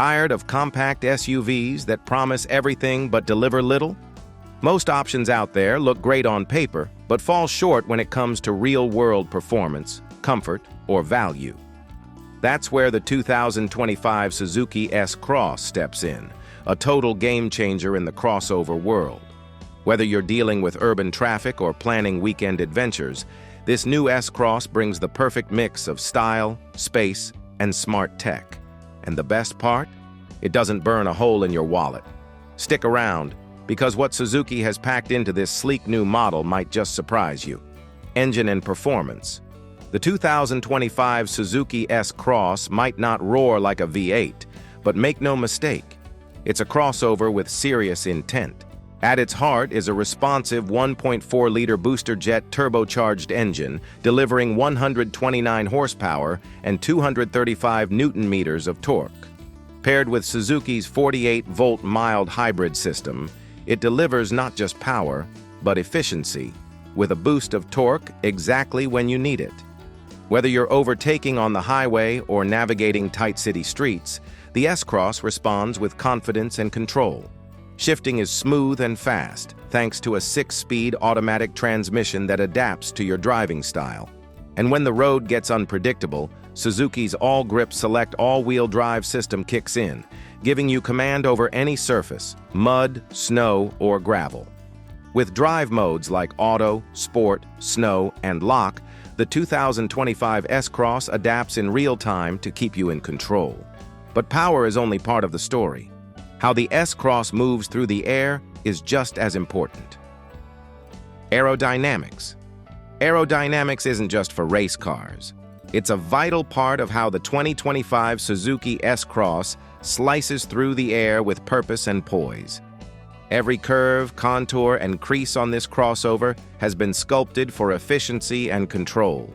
Tired of compact SUVs that promise everything but deliver little? Most options out there look great on paper, but fall short when it comes to real-world performance, comfort, or value. That's where the 2025 Suzuki S-Cross steps in, a total game-changer in the crossover world. Whether you're dealing with urban traffic or planning weekend adventures, this new S-Cross brings the perfect mix of style, space, and smart tech. And the best part? It doesn't burn a hole in your wallet. Stick around, because what Suzuki has packed into this sleek new model might just surprise you. Engine and performance. The 2025 Suzuki S-Cross might not roar like a V8, but make no mistake, it's a crossover with serious intent. At its heart is a responsive 1.4-liter booster jet turbocharged engine delivering 129 horsepower and 235 newton-meters of torque. Paired with Suzuki's 48-volt mild hybrid system, it delivers not just power, but efficiency, with a boost of torque exactly when you need it. Whether you're overtaking on the highway or navigating tight city streets, the S-Cross responds with confidence and control. Shifting is smooth and fast, thanks to a 6-speed automatic transmission that adapts to your driving style. And when the road gets unpredictable, Suzuki's All-Grip Select all-wheel drive system kicks in, giving you command over any surface, mud, snow, or gravel. With drive modes like Auto, Sport, Snow, and Lock, the 2025 S-Cross adapts in real time to keep you in control. But power is only part of the story. How the S-Cross moves through the air is just as important. Aerodynamics. Aerodynamics isn't just for race cars. It's a vital part of how the 2025 Suzuki S-Cross slices through the air with purpose and poise. Every curve, contour, and crease on this crossover has been sculpted for efficiency and control.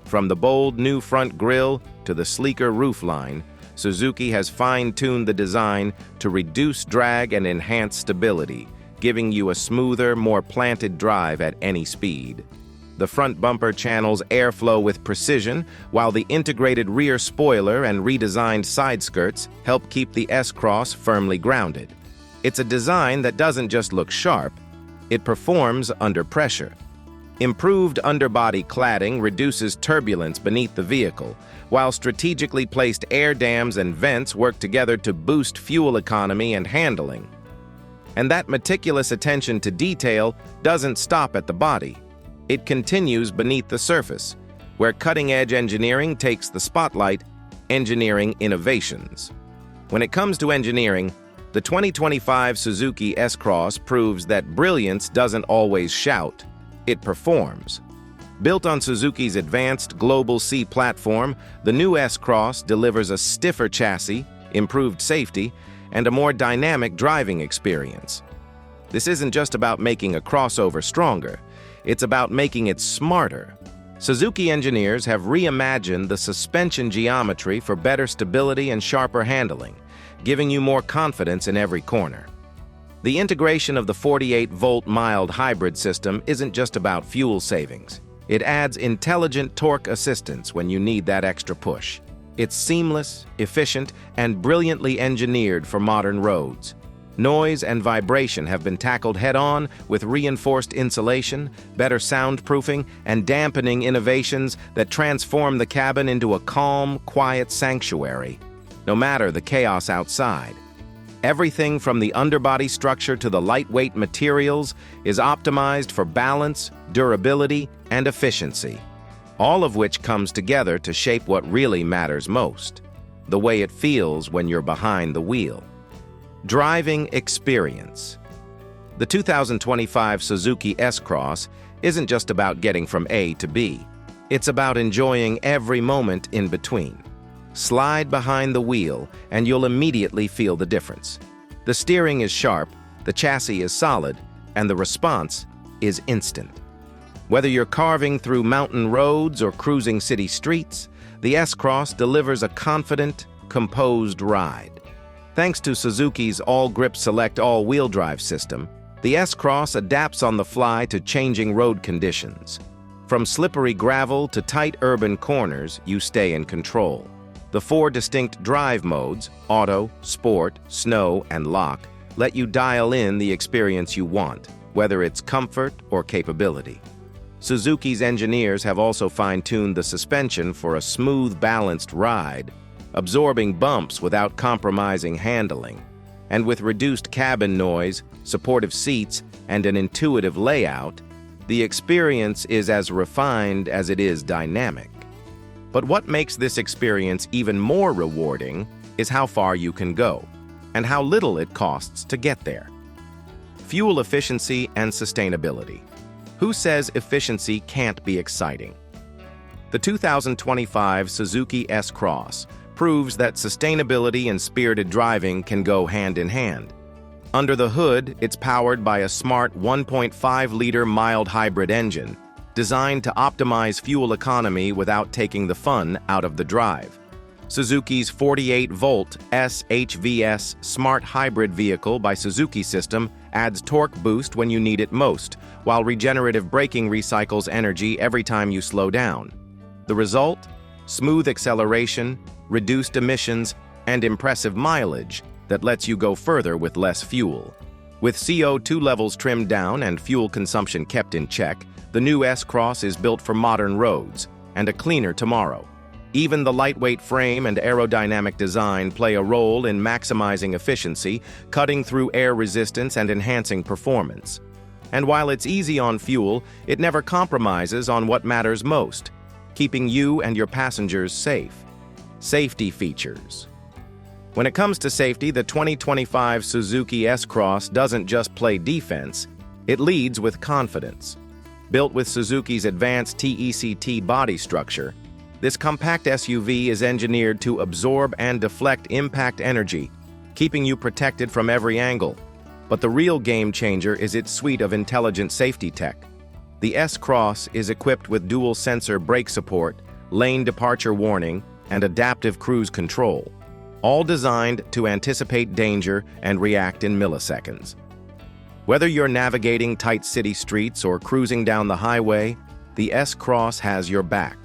From the bold new front grille to the sleeker roofline, Suzuki has fine-tuned the design to reduce drag and enhance stability, giving you a smoother, more planted drive at any speed. The front bumper channels airflow with precision, while the integrated rear spoiler and redesigned side skirts help keep the S-Cross firmly grounded. It's a design that doesn't just look sharp, it performs under pressure. Improved underbody cladding reduces turbulence beneath the vehicle, while strategically placed air dams and vents work together to boost fuel economy and handling. And that meticulous attention to detail doesn't stop at the body. It continues beneath the surface, where cutting-edge engineering takes the spotlight, engineering innovations. When it comes to engineering, the 2025 Suzuki S-Cross proves that brilliance doesn't always shout, it performs. Built on Suzuki's advanced Global C platform, the new S-Cross delivers a stiffer chassis, improved safety, and a more dynamic driving experience. This isn't just about making a crossover stronger, it's about making it smarter. Suzuki engineers have reimagined the suspension geometry for better stability and sharper handling, giving you more confidence in every corner. The integration of the 48-volt mild hybrid system isn't just about fuel savings. It adds intelligent torque assistance when you need that extra push. It's seamless, efficient, and brilliantly engineered for modern roads. Noise and vibration have been tackled head-on with reinforced insulation, better soundproofing, and dampening innovations that transform the cabin into a calm, quiet sanctuary, no matter the chaos outside. Everything from the underbody structure to the lightweight materials is optimized for balance, durability, and efficiency, all of which comes together to shape what really matters most, the way it feels when you're behind the wheel. Driving experience. The 2025 Suzuki S-Cross isn't just about getting from A to B. It's about enjoying every moment in between. Slide behind the wheel and you'll immediately feel the difference. The steering is sharp, the chassis is solid, and the response is instant. Whether you're carving through mountain roads or cruising city streets, the S-Cross delivers a confident, composed ride. Thanks to Suzuki's All-Grip Select all-wheel drive system, the S-Cross adapts on the fly to changing road conditions. From slippery gravel to tight urban corners, you stay in control. The 4 distinct drive modes, Auto, Sport, Snow, and Lock, let you dial in the experience you want, whether it's comfort or capability. Suzuki's engineers have also fine-tuned the suspension for a smooth, balanced ride, absorbing bumps without compromising handling. And with reduced cabin noise, supportive seats, and an intuitive layout, the experience is as refined as it is dynamic. But what makes this experience even more rewarding is how far you can go, and how little it costs to get there. Fuel efficiency and sustainability. Who says efficiency can't be exciting? The 2025 Suzuki S-Cross proves that sustainability and spirited driving can go hand in hand. Under the hood, it's powered by a smart 1.5-liter mild hybrid engine, designed to optimize fuel economy without taking the fun out of the drive. Suzuki's 48-volt SHVS Smart Hybrid Vehicle by Suzuki system adds torque boost when you need it most, while regenerative braking recycles energy every time you slow down. The result? Smooth acceleration, reduced emissions, and impressive mileage that lets you go further with less fuel. With CO2 levels trimmed down and fuel consumption kept in check, the new S-Cross is built for modern roads and a cleaner tomorrow. Even the lightweight frame and aerodynamic design play a role in maximizing efficiency, cutting through air resistance and enhancing performance. And while it's easy on fuel, it never compromises on what matters most, keeping you and your passengers safe. Safety features. When it comes to safety, the 2025 Suzuki S-Cross doesn't just play defense, it leads with confidence. Built with Suzuki's advanced TECT body structure, this compact SUV is engineered to absorb and deflect impact energy, keeping you protected from every angle. But the real game changer is its suite of intelligent safety tech. The S-Cross is equipped with dual sensor brake support, lane departure warning, and adaptive cruise control, all designed to anticipate danger and react in milliseconds. Whether you're navigating tight city streets or cruising down the highway, the S-Cross has your back.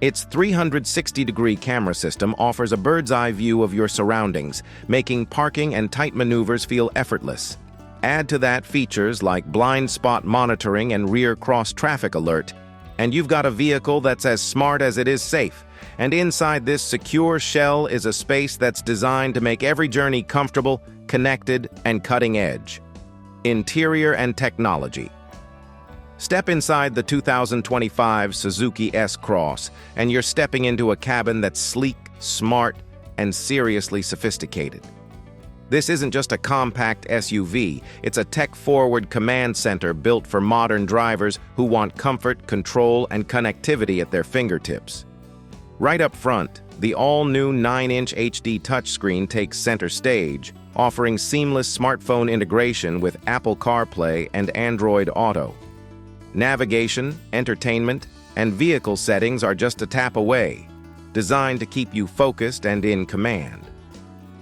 Its 360-degree camera system offers a bird's-eye view of your surroundings, making parking and tight maneuvers feel effortless. Add to that features like blind spot monitoring and rear cross-traffic alert, and you've got a vehicle that's as smart as it is safe. And inside this secure shell is a space that's designed to make every journey comfortable, connected, and cutting-edge. Interior and technology. Step inside the 2025 Suzuki S-Cross, and you're stepping into a cabin that's sleek, smart, and seriously sophisticated. This isn't just a compact SUV, it's a tech-forward command center built for modern drivers who want comfort, control, and connectivity at their fingertips. Right up front, the all-new 9-inch HD touchscreen takes center stage, offering seamless smartphone integration with Apple CarPlay and Android Auto. Navigation, entertainment, and vehicle settings are just a tap away, designed to keep you focused and in command.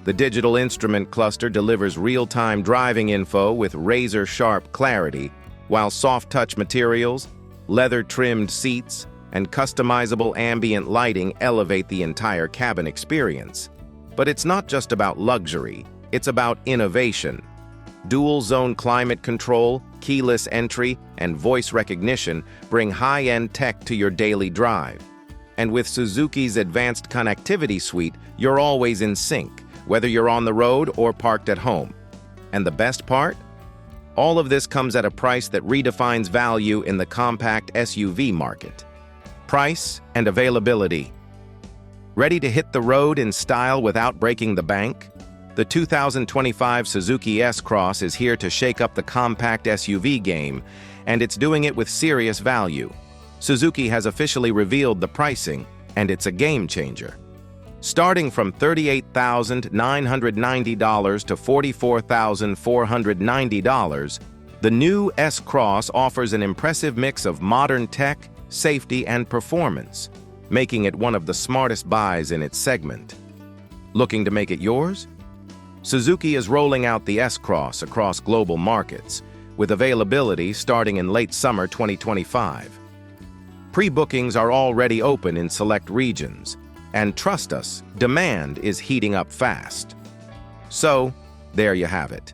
The digital instrument cluster delivers real-time driving info with razor-sharp clarity, while soft-touch materials, leather-trimmed seats, and customizable ambient lighting elevate the entire cabin experience. But it's not just about luxury, it's about innovation. Dual-zone climate control, keyless entry, and voice recognition bring high-end tech to your daily drive. And with Suzuki's advanced connectivity suite, you're always in sync, whether you're on the road or parked at home. And the best part? All of this comes at a price that redefines value in the compact SUV market. Price and availability. Ready to hit the road in style without breaking the bank? The 2025 Suzuki S-Cross is here to shake up the compact SUV game, and it's doing it with serious value. Suzuki has officially revealed the pricing, and it's a game changer. Starting from $38,990 to $44,490, the new S-Cross offers an impressive mix of modern tech, safety, and performance, making it one of the smartest buys in its segment. Looking to make it yours? Suzuki is rolling out the S-Cross across global markets, with availability starting in late summer 2025. Pre-bookings are already open in select regions, And trust us, demand is heating up fast. So, there you have it.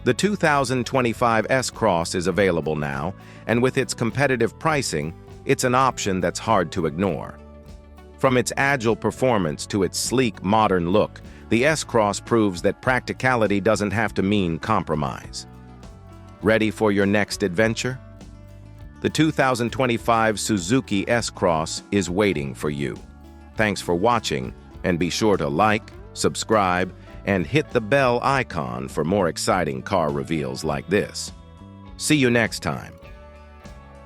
The 2025 S-Cross is available now, and with its competitive pricing, it's an option that's hard to ignore. From its agile performance to its sleek, modern look, the S-Cross proves that practicality doesn't have to mean compromise. Ready for your next adventure? The 2025 Suzuki S-Cross is waiting for you. Thanks for watching, and be sure to like, subscribe, and hit the bell icon for more exciting car reveals like this. See you next time.